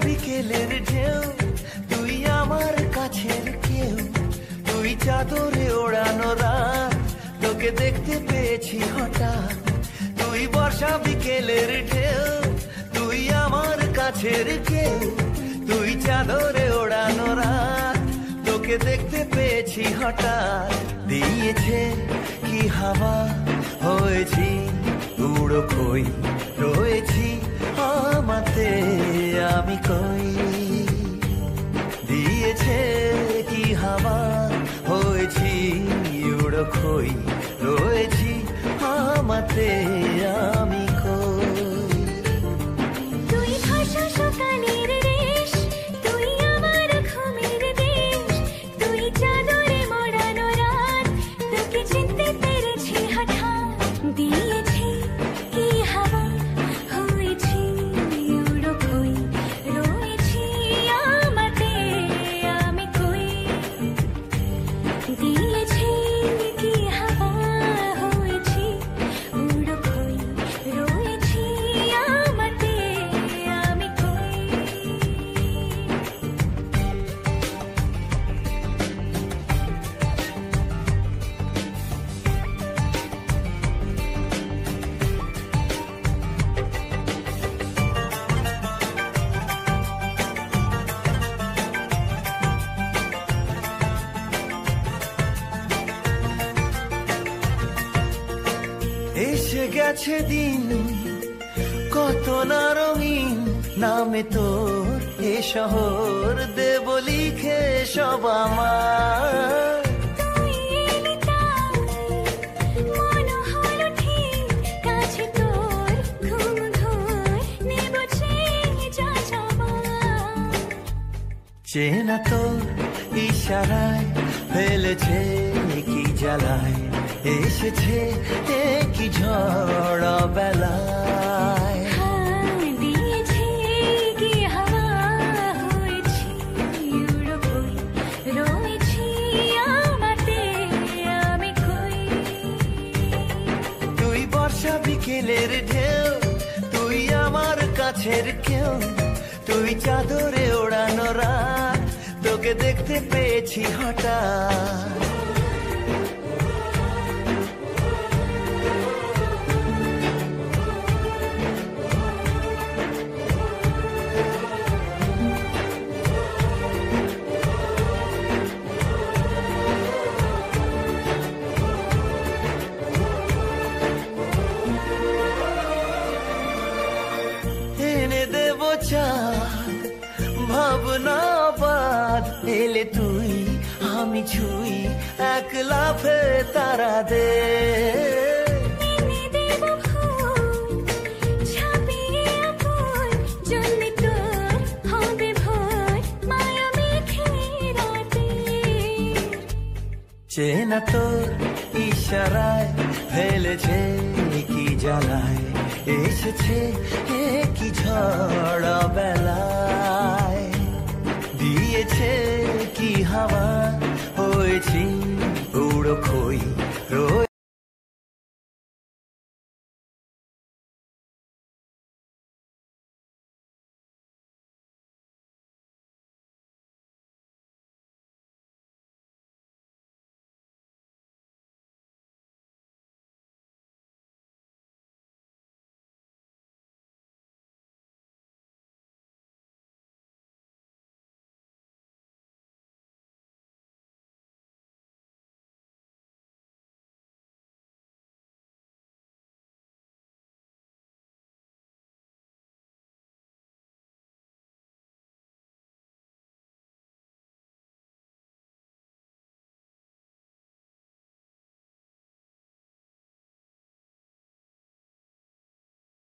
বিকেলের ঢেউ, তুই আমার কাছের কেউ, তুই চাদরে ওড়ানো রাত, তোকে দেখতে পেয়েছি হঠাৎ। তুই বর্ষা বিকেলের ঢেউ, তুই আমার কাছের কেউ, তুই চাদরে ওড়ানো রাত, তোকে দেখতে পেয়েছি হঠাৎ। দিয়েছে কি হাওয়া, হয়েছি উড়ো খই, রয়েছি আমাতে আমি কই। দিয়েছে কি হাওয়া, হয়েছি উড়ো খই, রয়েছি আমাতে আমি কই। তুই ভাষা সকালের রেশ, তুই আমার ঘুমের দেশ, তুই চাদরে মোড়ানো রাত, তোকে চিনতে পেরেছি হঠাৎ। দিয়েছি কি হাওয়া, হয়েছি উড়ো খই, রয়েছি আমাতে আমি কই। দিয়েছি কি হাওয়া, হয়েছি উড়ো খই, রয়েছি আমাতে আমি কই। এসে গেছে দিন কত না রঙিন, নামে তোর এ শহর দেব লিখে সব আমার। তুই এলি তাই মন হলো ঠিক, কাছে তোর ঘুম ঘোর নেব চেয়ে যা যাবার। চেনা তোর ইশারায় ফেলেছে কি জ্বালায়, এসেছে কি ঝড় বেলায়। দিয়েছি কি হাওয়া, হয়েছি উড়ো খই, রয়েছি আমাতে আমি কই। তুই বর্ষা বিকেলের ঢেউ, তুই আমার কাছের কেউ, তুই চাদরে ওড়ানো রাত, তোকে দেখতে পেয়েছি হঠাৎ। এনে দেব চাঁদ ভাবনা বাদ, এলে তুই আমি ছুই এক লাফে তারা দে। এনে দেব ফুল ছাপিয়ে আপন, জ্বললে তোর হবে ভোর মায়া মেখে রাতে। চেনা তোর ইশারায় ফেলেছে কি জ্বালায়, এসেছে কি ঝড় বেলায়। দিয়েছে কি হাওয়া, হয়েছি